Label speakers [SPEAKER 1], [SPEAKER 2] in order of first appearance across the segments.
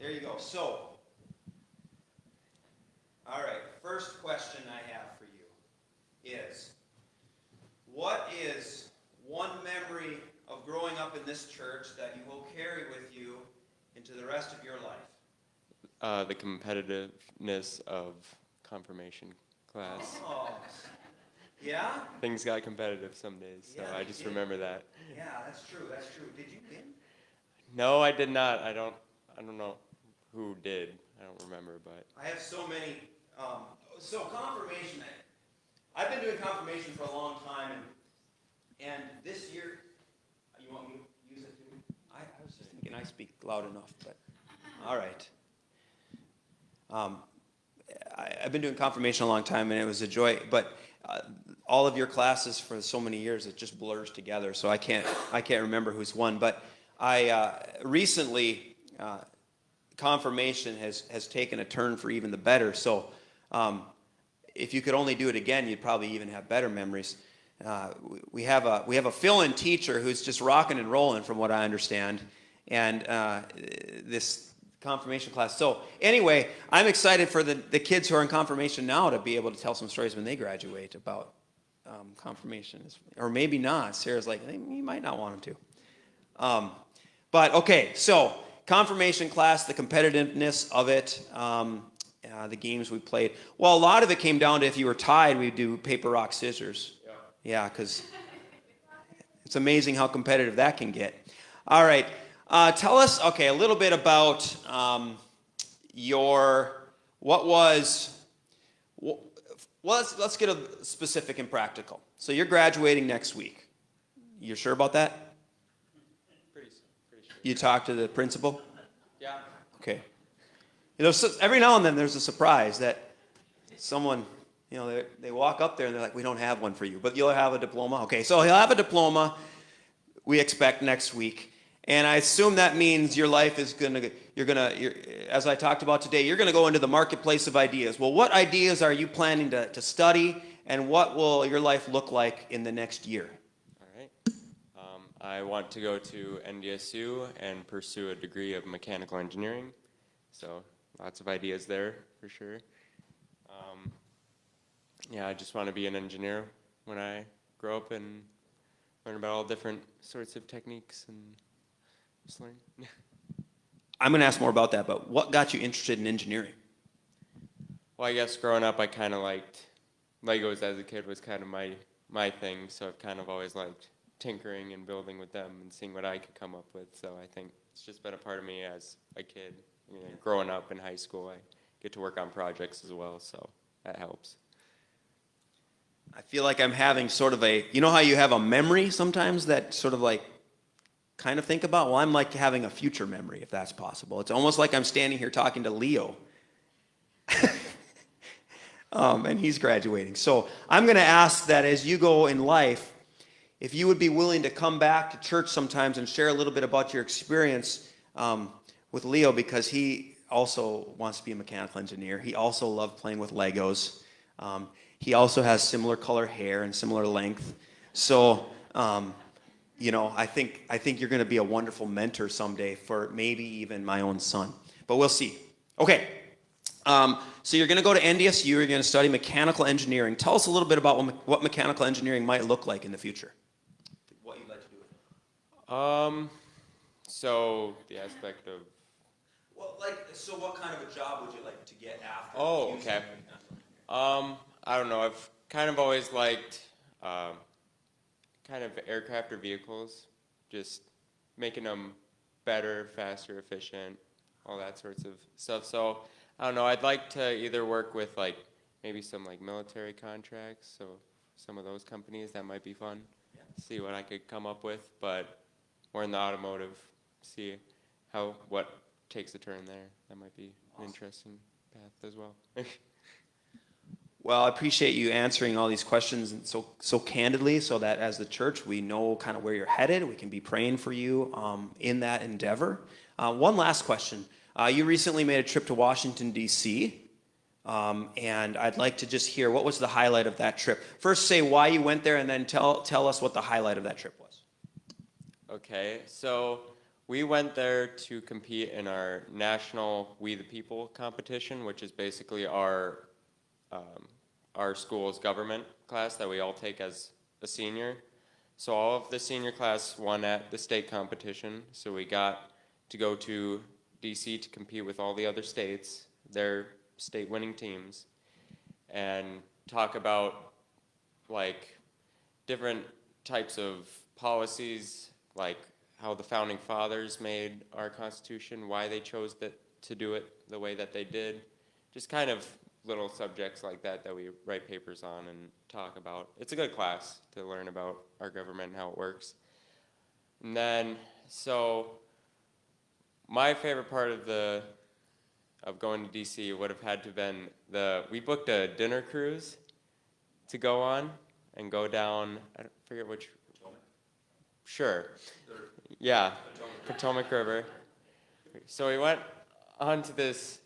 [SPEAKER 1] There you go. So, all right, first question I have for you is, what is one memory of growing up in this church that you will carry with you into the rest of your life?
[SPEAKER 2] The competitiveness of confirmation class.
[SPEAKER 1] Oh, yeah?
[SPEAKER 2] Things got competitive some days, so
[SPEAKER 1] Yeah,
[SPEAKER 2] I
[SPEAKER 1] they
[SPEAKER 2] just
[SPEAKER 1] did.
[SPEAKER 2] remember that.
[SPEAKER 1] Yeah, that's true. That's true. Did you win?
[SPEAKER 2] No, I did not. I don't know who did. I don't remember, but
[SPEAKER 1] I have so many. So confirmation. I've been doing confirmation for a long time, and this year, you want me to use it too? I was just thinking I speak loud enough, but all right. I've been doing confirmation a long time, and it was a joy. But all of your classes for so many years, it just blurs together. So I can't remember who's won. But I recently confirmation has taken a turn for even the better. So if you could only do it again, you'd probably even have better memories. We have a fill-in teacher who's just rocking and rolling, from what I understand, and this confirmation class. So anyway, I'm excited for the kids who are in confirmation now to be able to tell some stories when they graduate about confirmation, or maybe not. Sarah's like, you might not want them to. But okay, so confirmation class, the competitiveness of it, the games we played. Well, a lot of it came down to, if you were tied, we'd do paper, rock, scissors. Yeah, because it's amazing how competitive that can get. All right, tell us, a little bit about let's get a specific and practical. So you're graduating next week. You're sure about that?
[SPEAKER 2] pretty sure.
[SPEAKER 1] You talked to the principal?
[SPEAKER 2] Yeah.
[SPEAKER 1] Okay. So every now and then there's a surprise that someone, they walk up there and they're like, we don't have one for you, but you'll have a diploma. Okay, so he'll have a diploma, we expect, next week. And I assume that means your life is as I talked about today, you're going to go into the marketplace of ideas. Well, what ideas are you planning to study, and what will your life look like in the next year?
[SPEAKER 2] All right. I want to go to NDSU and pursue a degree of mechanical engineering. So lots of ideas there, for sure. I just want to be an engineer when I grow up and learn about all different sorts of techniques and just learn.
[SPEAKER 1] I'm going to ask more about that, but what got you interested in engineering?
[SPEAKER 2] Well, I guess growing up, I kind of liked Legos as a kid, was kind of my thing, so I've kind of always liked tinkering and building with them and seeing what I could come up with. So I think it's just been a part of me as a kid. Growing up in high school, I get to work on projects as well, so that helps.
[SPEAKER 1] I feel like I'm having sort of how you have a memory sometimes that sort of like kind of think about? Well, I'm like having a future memory, if that's possible. It's almost like I'm standing here talking to Leo. And he's graduating. So I'm going to ask that as you go in life, if you would be willing to come back to church sometimes and share a little bit about your experience with Leo, because he also wants to be a mechanical engineer. He also loved playing with Legos. He also has similar color hair and similar length. So, I think you're going to be a wonderful mentor someday for maybe even my own son. But we'll see. Okay. So you're going to go to NDSU. You're going to study mechanical engineering. Tell us a little bit about what mechanical engineering might look like in the future. What you'd like to do with it.
[SPEAKER 2] So the aspect of...
[SPEAKER 1] Well, so what kind of a job would you like to get after?
[SPEAKER 2] Oh, okay. I don't know. I've kind of always liked kind of aircraft or vehicles, just making them better, faster, efficient, all that sorts of stuff. So I don't know. I'd like to either work with maybe some military contracts. So some of those companies, that might be fun. Yeah. See what I could come up with, but more in the automotive. See what takes a turn there. That might be an interesting path as well.
[SPEAKER 1] Well, I appreciate you answering all these questions so candidly, so that as the church we know kind of where you're headed. We can be praying for you in that endeavor. One last question. You recently made a trip to Washington, D.C., and I'd like to just hear, what was the highlight of that trip? First, say why you went there, and then tell us what the highlight of that trip was.
[SPEAKER 2] Okay, so We went there to compete in our national We the People competition, which is basically our school's government class that we all take as a senior. So all of the senior class won at the state competition. So we got to go to DC to compete with all the other states, their state winning teams, and talk about like different types of policies, like how the founding fathers made our Constitution, why they chose to do it the way that they did. Just kind of little subjects like that that we write papers on and talk about. It's a good class to learn about our government and how it works. And then, so my favorite part of going to DC would have had to been we booked a dinner cruise to go on and go down, I forget which. Potomac? Sure. Yeah, Potomac River. So we went onto this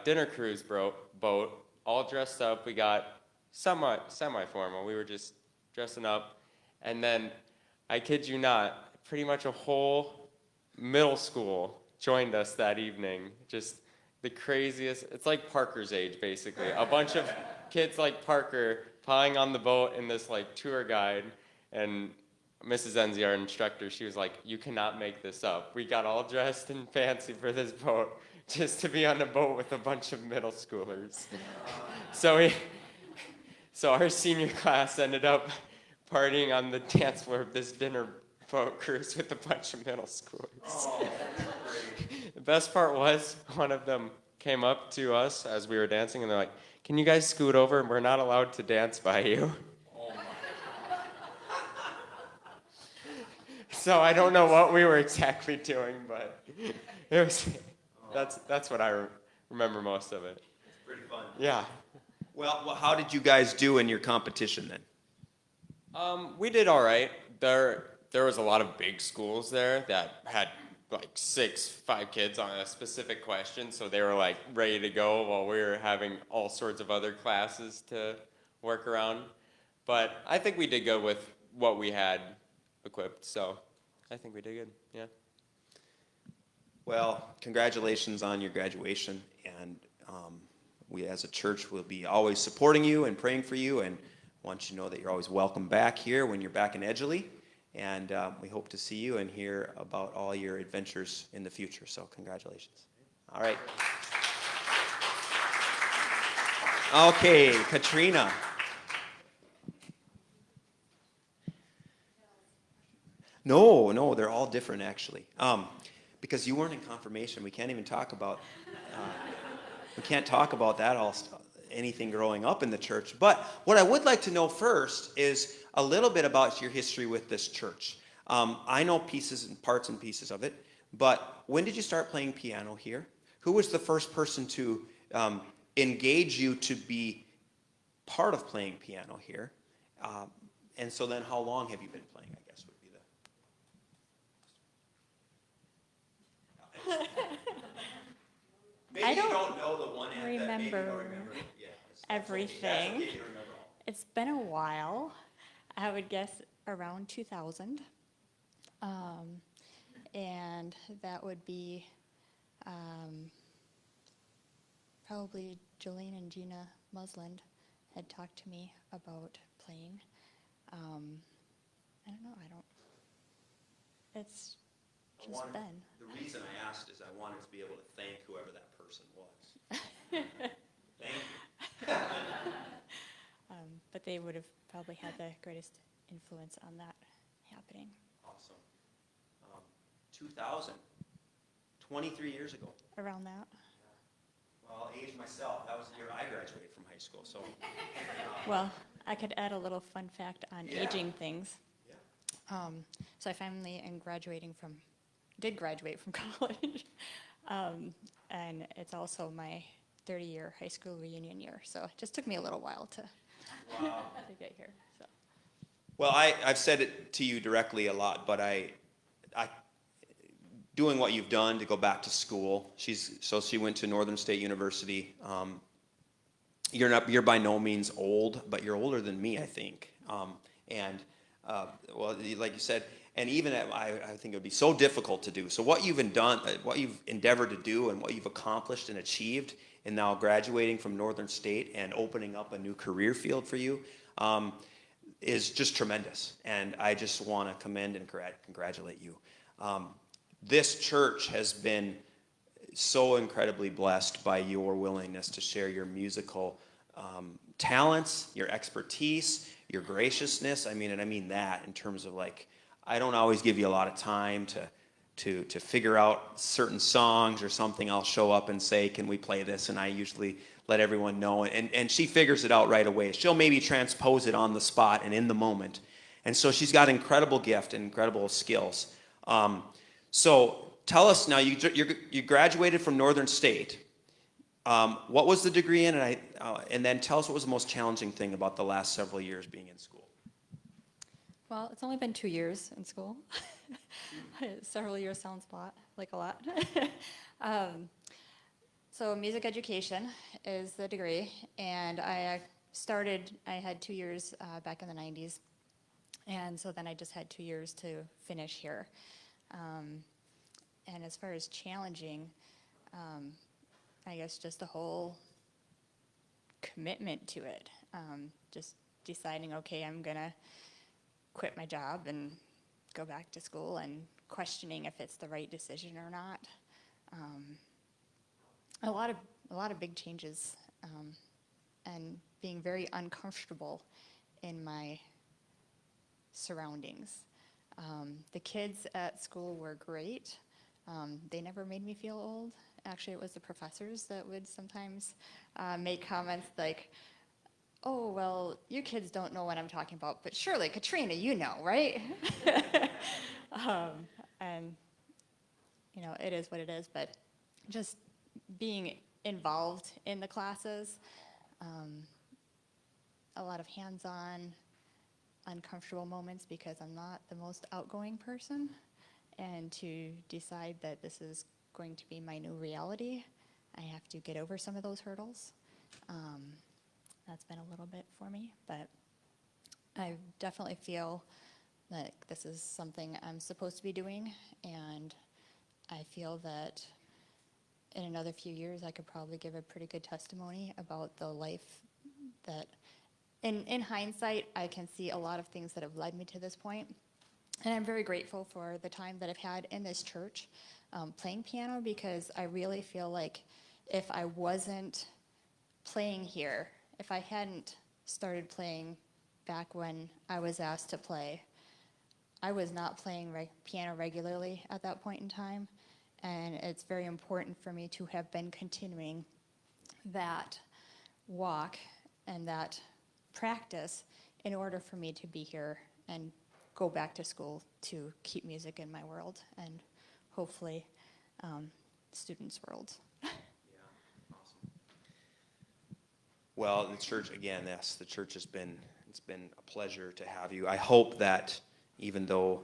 [SPEAKER 2] dinner cruise boat, all dressed up. We got somewhat semi-formal. We were just dressing up. And then, I kid you not, pretty much a whole middle school joined us that evening. Just the craziest. It's like Parker's age, basically. A bunch of kids like Parker piling on the boat in this like tour guide. And Mrs. Enzi, our instructor, she was like, "You cannot make this up. We got all dressed and fancy for this boat just to be on a boat with a bunch of middle schoolers." So our senior class ended up partying on the dance floor of this dinner boat cruise with a bunch of middle schoolers. The best part was one of them came up to us as we were dancing and they're like, "Can you guys scoot over? We're not allowed to dance by you." So I don't know what we were exactly doing, but it was. That's what I remember most of it.
[SPEAKER 1] It's pretty fun.
[SPEAKER 2] Yeah.
[SPEAKER 1] Well, how did you guys do in your competition then?
[SPEAKER 2] We did all right. There was a lot of big schools there that had like 5 kids on a specific question, so they were like ready to go while we were having all sorts of other classes to work around. But I think we did good with what we had equipped, so I think we did good. Yeah.
[SPEAKER 1] Well, congratulations on your graduation, and we as a church will be always supporting you and praying for you, and want you to know that you're always welcome back here when you're back in Edgeley, and we hope to see you and hear about all your adventures in the future, so congratulations. All right. Okay, Katrina. No, they're all different actually. Because you weren't in confirmation, we can't even talk about. We can't talk about that anything growing up in the church. But what I would like to know first is a little bit about your history with this church. I know parts and pieces of it, but when did you start playing piano here? Who was the first person to engage you to be part of playing piano here? And so then how long have you been playing, I guess would be the... Maybe
[SPEAKER 3] I don't
[SPEAKER 1] you don't know the one end that maybe you don't
[SPEAKER 3] remember
[SPEAKER 1] remember. Yeah,
[SPEAKER 3] everything.
[SPEAKER 1] That's okay, you don't remember all.
[SPEAKER 3] It's been a while. I would guess around 2000. And that would be probably Jolene and Gina Musland had talked to me about playing. I don't know. It's just been.
[SPEAKER 1] The reason I asked is I wanted to be able to thank whoever that person was. Thank you.
[SPEAKER 3] But they would have probably had the greatest influence on that happening.
[SPEAKER 1] Awesome. 2000, 23 years ago.
[SPEAKER 3] Around that.
[SPEAKER 1] Well, I'll age myself. That was the year I graduated from high school. So.
[SPEAKER 3] Well, I could add a little fun fact on
[SPEAKER 1] Yeah.
[SPEAKER 3] aging things.
[SPEAKER 1] Yeah.
[SPEAKER 3] So I finally did graduate from college. And it's also my 30-year high school reunion year. So it just took me a little while to get here. So.
[SPEAKER 1] Well, I've said it to you directly a lot, but I doing what you've done to go back to school. She went to Northern State University. You're by no means old, but you're older than me, I think. Well, like you said, And even I think it would be so difficult to do. So what you've endeavored to do and what you've accomplished and achieved and now graduating from Northern State and opening up a new career field for you is just tremendous. And I just want to commend and congratulate you. This church has been so incredibly blessed by your willingness to share your musical talents, your expertise, your graciousness. I mean that in terms of like, I don't always give you a lot of time to figure out certain songs or something. I'll show up and say, can we play this? And I usually let everyone know. And she figures it out right away. She'll maybe transpose it on the spot and in the moment. And so she's got incredible gift and incredible skills. So tell us now, you graduated from Northern State. What was the degree in? And then tell us what was the most challenging thing about the last several years being in school.
[SPEAKER 3] Well, it's only been 2 years in school. Several years sounds like a lot. So music education is the degree, and I had 2 years back in the 90s, and so then I just had 2 years to finish here. And as far as challenging, I guess just the whole commitment to it. Just deciding, okay, I'm going to quit my job and go back to school, and questioning if it's the right decision or not. A lot of big changes, and being very uncomfortable in my surroundings. The kids at school were great. They never made me feel old. Actually, it was the professors that would sometimes make comments like, oh, well, you kids don't know what I'm talking about, but surely, Katrina, you know, right? And, it is what it is, but just being involved in the classes, a lot of hands-on, uncomfortable moments because I'm not the most outgoing person, and to decide that this is going to be my new reality, I have to get over some of those hurdles. That's been a little bit for me, but I definitely feel that this is something I'm supposed to be doing, and I feel that in another few years I could probably give a pretty good testimony about the life that, in hindsight, I can see a lot of things that have led me to this point. And I'm very grateful for the time that I've had in this church playing piano, because I really feel like if I wasn't playing here, if I hadn't started playing back when I was asked to play, I was not playing piano regularly at that point in time, and it's very important for me to have been continuing that walk and that practice in order for me to be here and go back to school to keep music in my world and hopefully students' worlds.
[SPEAKER 1] Well, the church, again, yes, the church it's been a pleasure to have you. I hope that even though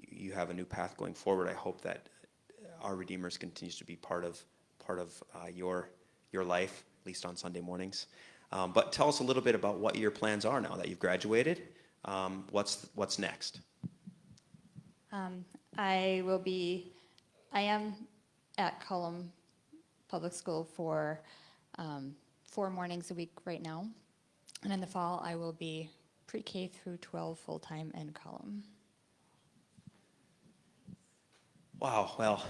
[SPEAKER 1] you have a new path going forward, I hope that Our Redeemers continues to be part of your life, at least on Sunday mornings. But tell us a little bit about what your plans are now that you've graduated. What's next?
[SPEAKER 3] I am at Cullum Public School for 4 mornings a week right now. And in the fall, I will be pre-K through 12 full-time in Cullum.
[SPEAKER 1] Wow, well,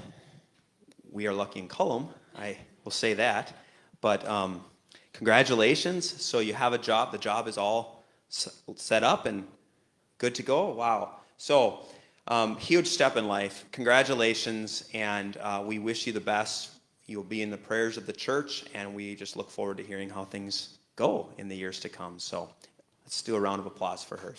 [SPEAKER 1] we are lucky in Cullum, I will say that. But congratulations. So you have a job. The job is all set up and good to go. Wow. So huge step in life. Congratulations, and we wish you the best. You'll be in the prayers of the church, and we just look forward to hearing how things go in the years to come. So let's do a round of applause for her.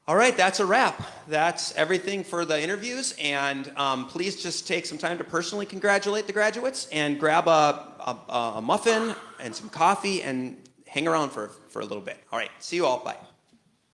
[SPEAKER 1] All right, that's a wrap. That's everything for the interviews, and please just take some time to personally congratulate the graduates and grab a muffin and some coffee and hang around for a little bit. All right, see you all. Bye.